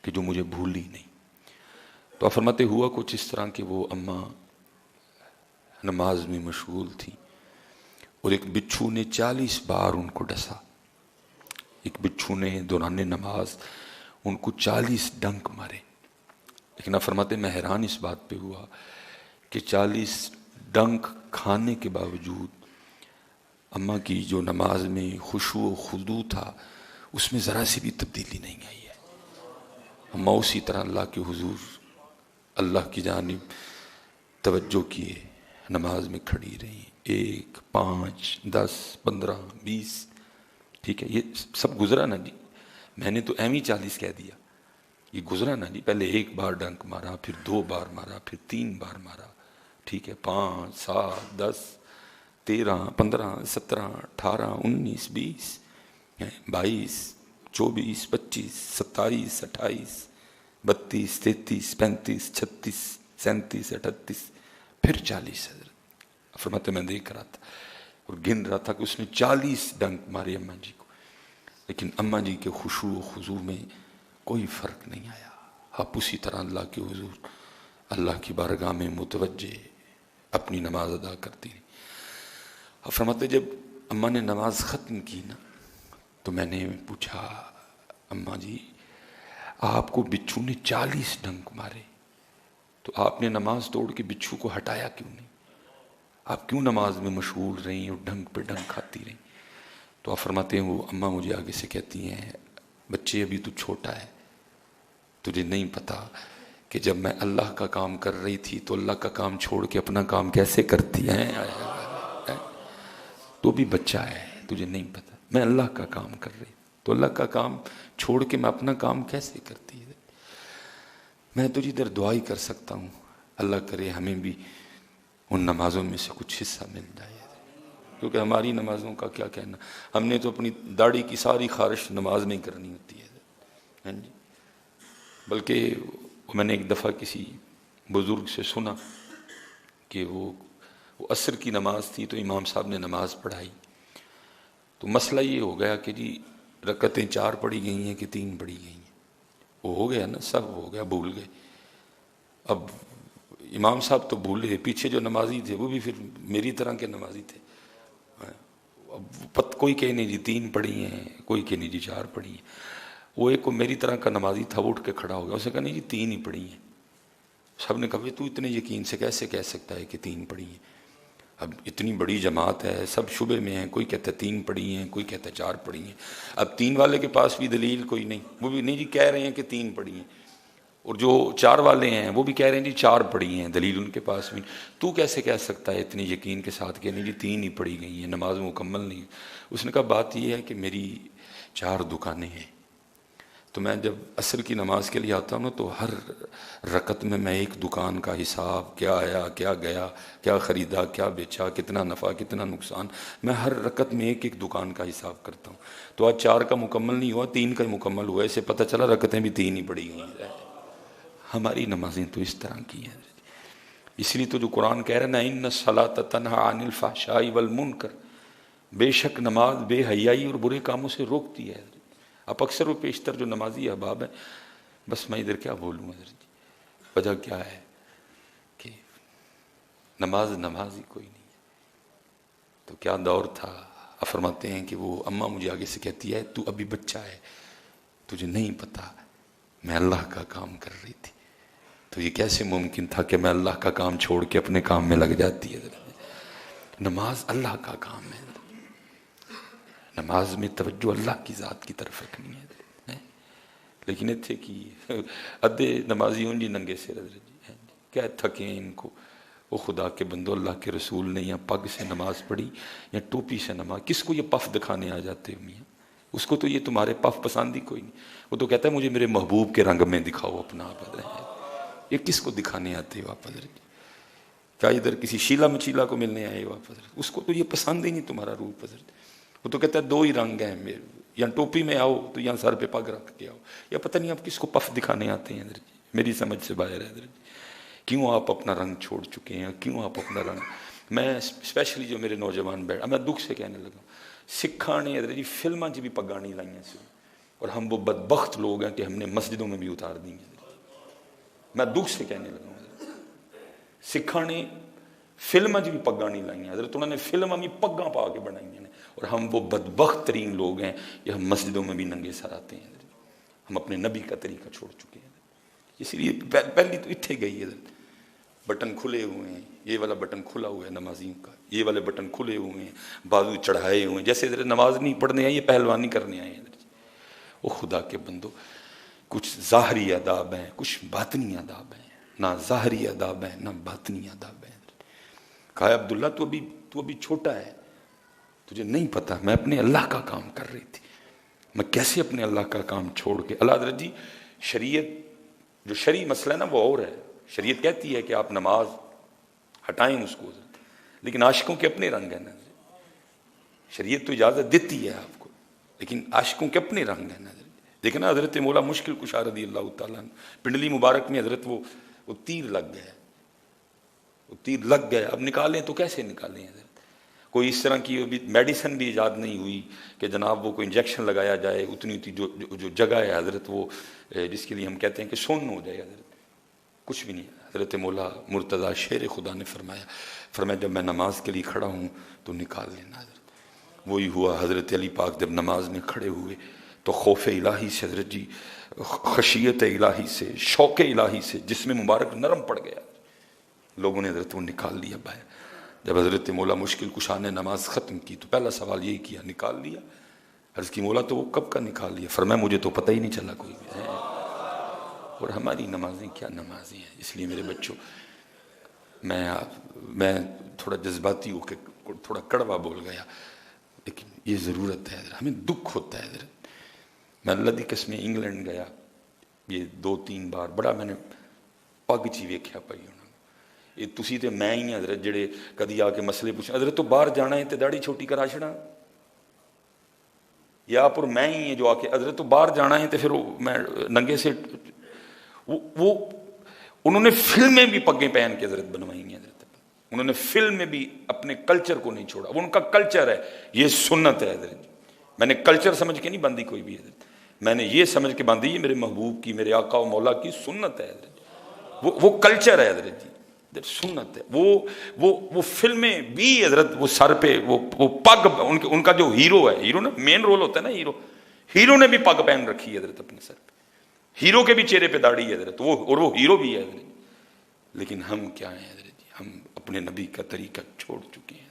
کہ جو مجھے بھولی نہیں۔ تو آپ فرماتے ہوا کچھ اس طرح کہ وہ اماں نماز میں مشغول تھی اور ایک بچھو نے 40 بار ان کو ڈسا، ایک بچھو نے دوران نماز ان کو 40 ڈنک مارے۔ لیکن آپ فرماتے میں حیران اس بات پہ ہوا کہ 40 ڈنک کھانے کے باوجود اماں کی جو نماز میں خشوع و خضوع تھا اس میں ذرا سی بھی تبدیلی نہیں آئی ہے۔ اماں اسی طرح اللہ کے حضور اللہ کی جانب توجہ کیے نماز میں کھڑی رہی، 1 5 10 15 20، ٹھیک ہے یہ سب گزرا نا جی، میں نے تو ایویں 40 کہہ دیا، یہ گزرا نا جی، پہلے 1 بار ڈنک مارا، پھر 2 بار مارا، پھر 3 بار مارا، ٹھیک ہے 5 7 10 13 15 17 18 19 20 22 24 25 27 28 32 33 35 36 37 38 پھر 40۔ حضرت فرماتے میں دیکھ رہا تھا اور گن رہا تھا کہ اس نے 40 ڈنک مارے اماں جی کو، لیکن اماں جی کے خشوع و خضوع میں کوئی فرق نہیں آیا۔ آپ اسی طرح اللہ کے حضور اللہ کی بارگاہ میں متوجہ اپنی نماز ادا کرتی رہی۔ آپ فرماتے جب اماں نے نماز ختم کی نا تو میں نے پوچھا اماں جی آپ کو بچھو نے 40 ڈنک مارے تو آپ نے نماز توڑ کے بچھو کو ہٹایا کیوں نہیں؟ آپ کیوں نماز میں مشغول رہیں اور ڈنک پہ ڈنک کھاتی رہیں؟ تو آپ فرماتے ہیں وہ اماں مجھے آگے سے کہتی ہیں بچے ابھی تو چھوٹا ہے، تجھے نہیں پتا کہ جب میں اللہ کا کام کر رہی تھی تو اللہ کا کام چھوڑ کے اپنا کام کیسے کرتی ہیں، تو بھی بچہ ہے تجھے نہیں پتا، میں اللہ کا کام کر رہی تو اللہ کا کام چھوڑ کے میں اپنا کام کیسے کرتی ہے۔ میں تجھے ادھر دعا ہی کر سکتا ہوں اللہ کرے ہمیں بھی ان نمازوں میں سے کچھ حصہ مل جائے، کیونکہ ہماری نمازوں کا کیا کہنا، ہم نے تو اپنی داڑھی کی ساری خارش نماز میں کرنی ہوتی ہے ہاں جی۔ بلکہ میں نے ایک دفعہ کسی بزرگ سے سنا کہ وہ عصر کی نماز تھی تو امام صاحب نے نماز پڑھائی تو مسئلہ یہ ہو گیا کہ جی رکعتیں 4 پڑھی گئی ہیں کہ 3 پڑھی گئی ہیں، وہ ہو گیا نا، سب ہو گیا، بھول گئے۔ اب امام صاحب تو بھولے، پیچھے جو نمازی تھے وہ بھی پھر میری طرح کے نمازی تھے، اب کوئی کہے نہیں جی 3 پڑھی ہیں، کوئی کہے نہیں جی 4 پڑھی ہیں۔ وہ ایک کو میری طرح کا نمازی تھا، وہ اٹھ کے کھڑا ہو گیا، اس نے کہا نہیں جی 3 ہی پڑھی ہیں۔ سب نے کہا تو اتنے یقین سے کیسے کہہ سکتا ہے کہ 3 پڑھی ہیں؟ اب اتنی بڑی جماعت ہے، سب شبے میں ہیں، کوئی کہتا ہے 3 پڑھی ہیں، کوئی کہتا ہے 4 پڑھی ہیں۔ اب 3 والے کے پاس بھی دلیل کوئی نہیں، وہ بھی نہیں جی کہہ رہے ہیں کہ 3 پڑھی ہیں، اور جو 4 والے ہیں وہ بھی کہہ رہے ہیں جی 4 پڑھی ہیں، دلیل ان کے پاس بھی۔ تو کیسے کہہ سکتا ہے اتنے یقین کے ساتھ کہ نہیں جی 3 ہی پڑھی گئی ہیں، نماز مکمل نہیں؟ اس نے کہا بات یہ ہے کہ میری 4 دکانیں ہیں، تو میں جب عصر کی نماز کے لیے آتا ہوں نا تو ہر رکعت میں ایک دکان کا حساب، کیا آیا کیا گیا، کیا خریدا کیا بیچا، کتنا نفع کتنا نقصان، میں ہر رکعت میں ایک دکان کا حساب کرتا ہوں۔ تو آج 4 کا مکمل نہیں ہوا، 3 کا ہی مکمل ہوا، اسے پتہ چلا رکعتیں بھی 3 ہی پڑھی گئی ہیں۔ ہماری نمازیں تو اس طرح کی ہیں، اس لیے تو جو قرآن کہہ رہا ہے نا ان الصلاۃ تنہی عن الفحشاء والمنکر، بے شک نماز بے حیائی اور برے کاموں سے روکتی ہے۔ اب اکثر و بیشتر جو نمازی احباب ہیں، بس میں ادھر کیا بولوں حضرت جی، وجہ کیا ہے کہ نماز ہی کوئی نہیں ہے۔ تو کیا دور تھا، آپ فرماتے ہیں کہ وہ اماں مجھے آگے سے کہتی ہے تو ابھی بچہ ہے، تجھے نہیں پتا میں اللہ کا کام کر رہی تھی، تو یہ کیسے ممکن تھا کہ میں اللہ کا کام چھوڑ کے اپنے کام میں لگ جاتی ہے۔ نماز اللہ کا کام ہے، نماز میں توجہ اللہ کی ذات کی طرف رکھنی ہے۔ لیکن اتھے کی ادھے نمازی ہوں جی ننگے سے حضرت جی، کیا تھکیں ان کو، وہ خدا کے بندو اللہ کے رسول نے یا پگ سے نماز پڑھی یا ٹوپی سے نماز، کس کو یہ پف دکھانے آ جاتے ہو میاں؟ اس کو تو یہ تمہارے پف پسند ہی کوئی نہیں، وہ تو کہتا ہے مجھے میرے محبوب کے رنگ میں دکھاؤ اپنا آپ، یہ کس کو دکھانے آتے ہو آپ حضرت جی؟ کیا ادھر کسی شیلا مچیلا کو ملنے آئے ہو آپ حضرت؟ اس کو تو یہ پسند ہی نہیں تمہارا روپ حضرت، وہ تو کہتا ہے 2 ہی رنگ ہیں میرے، یا ٹوپی میں آؤ تو یا سر پہ پگ رکھ کے آؤ، یا پتہ نہیں آپ کس کو پف دکھانے آتے ہیں حضرت جی، میری سمجھ سے باہر ہے حضرت جی۔ کیوں آپ اپنا رنگ چھوڑ چکے ہیں، کیوں آپ اپنا رنگ، میں اسپیشلی جو میرے نوجوان بیٹھ، میں دکھ سے کہنے لگا سکھاں نے حضرت جی فلماں چ بھی پگاں نہیں لائیاں سی، اور ہم وہ بدبخت لوگ ہیں کہ ہم نے مسجدوں میں بھی اتار دی ہیں. میں دکھ سے کہنے لگا ہوں, سکھاں نے فلم بھی پگاں نہیں لائیں حضرت, انہوں نے فلم بھی پگاں پا کے بنائی ہیں, اور ہم وہ بدبخت ترین لوگ ہیں کہ ہم مسجدوں میں بھی ننگے سر آتے ہیں. ہم اپنے نبی کا طریقہ چھوڑ چکے ہیں. اس لیے پہلی تو اتھے گئی ہے, بٹن کھلے ہوئے ہیں, یہ والا بٹن کھلا ہوا ہے نمازیوں کا, یہ والے بٹن کھلے ہوئے ہیں, بازو چڑھائے ہوئے ہیں, جیسے ادھر نماز نہیں پڑھنے آئے, یہ پہلوانی کرنے آئے ہیں. وہ خدا کے بندو, کچھ ظاہری آداب ہیں, کچھ باطنی آداب ہیں. نہ ظاہری آداب ہیں نہ باطنی آداب ہیں. کہا عبداللہ تو ابھی چھوٹا ہے, تجھے نہیں پتا میں اپنے اللہ کا کام کر رہی تھی, میں کیسے اپنے اللہ کا کام چھوڑ کے. اللہ حضرت جی شریعت جو شرعی مسئلہ ہے نا وہ اور ہے. شریعت کہتی ہے کہ آپ نماز ہٹائیں اس کو, لیکن عاشقوں کے اپنے رنگ ہیں نا. شریعت تو اجازت دیتی ہے آپ کو, لیکن عاشقوں کے اپنے رنگ ہیں نا. دیکھیں نا حضرت مولا مشکل کشا رضی اللہ تعالیٰ پنڈلی مبارک میں حضرت وہ تیر لگ گئے, وہ تیر لگ گئے, اب نکالیں تو کیسے نکالیں حضرت. کوئی اس طرح کی میڈیسن بھی ایجاد نہیں ہوئی کہ جناب وہ کوئی انجیکشن لگایا جائے, اتنی جو جگہ ہے حضرت وہ جس کے لیے ہم کہتے ہیں کہ سن ہو جائے حضرت, کچھ بھی نہیں. حضرت مولا مرتضیٰ شیر خدا نے فرمایا جب میں نماز کے لیے کھڑا ہوں تو نکال لینا حضرت. وہی ہوا. حضرت علی پاک جب نماز میں کھڑے ہوئے تو خوف الہی سے حضرت جی, خشیت الہی سے, شوق الہی سے جسم مبارک نرم پڑ گیا. لوگوں نے حضرت وہ نکال لیا باہر. جب حضرت مولا مشکل کشا نے نماز ختم کی تو پہلا سوال یہی کیا, نکال لیا؟ عرض کی مولا تو وہ کب کا نکال لیا؟ فرمایا مجھے تو پتہ ہی نہیں چلا کوئی بھی. اور ہماری نمازیں کیا نمازیں ہیں. اس لیے میرے بچوں, میں تھوڑا جذباتی ہو کے تھوڑا کڑوا بول گیا, لیکن یہ ضرورت ہے, ہمیں دکھ ہوتا ہے. میں اللہ دی قسم انگلینڈ گیا یہ 2-3 بار, بڑا میں نے پگ چی ویکھیا پئی انہوں نے. یہ تسی تے میں ہی حضرت جڑے کدی آ کے مسئلے پوچھیں, حضرت تو باہر جانا ہے تے داڑھی چھوٹی کرا چھڑا, یا پر میں ہی ہیں جو آ کے حضرت تو باہر جانا ہے تے پھر میں ننگے سے. وہ انہوں نے فلمیں بھی پگیں پہن کے حضرت بنوائی ہیں حضرت. انہوں نے فلم میں بھی اپنے کلچر کو نہیں چھوڑا. وہ ان کا کلچر ہے, یہ سنت ہے حضرت. میں نے کلچر سمجھ کے نہیں باندھی کوئی بھی حضرت, میں نے یہ سمجھ کے باندھی یہ میرے محبوب کی, میرے آقا و مولا کی سنت ہے حضرت. وہ کلچر ہے حضرت جی, سنت ہے. وہ فلمیں بھی حضرت, وہ سر پہ وہ پگ, ان کا جو ہیرو ہے, ہیرو نا مین رول ہوتا ہے نا, ہیرو نے بھی پگ پہن رکھی ہے حضرت اپنے سر پہ. ہیرو کے بھی چہرے پہ داڑھی ہے حضرت, اور وہ ہیرو بھی ہے حضرت. لیکن ہم کیا ہیں حضرت جی, ہم اپنے نبی کا طریقہ چھوڑ چکے ہیں.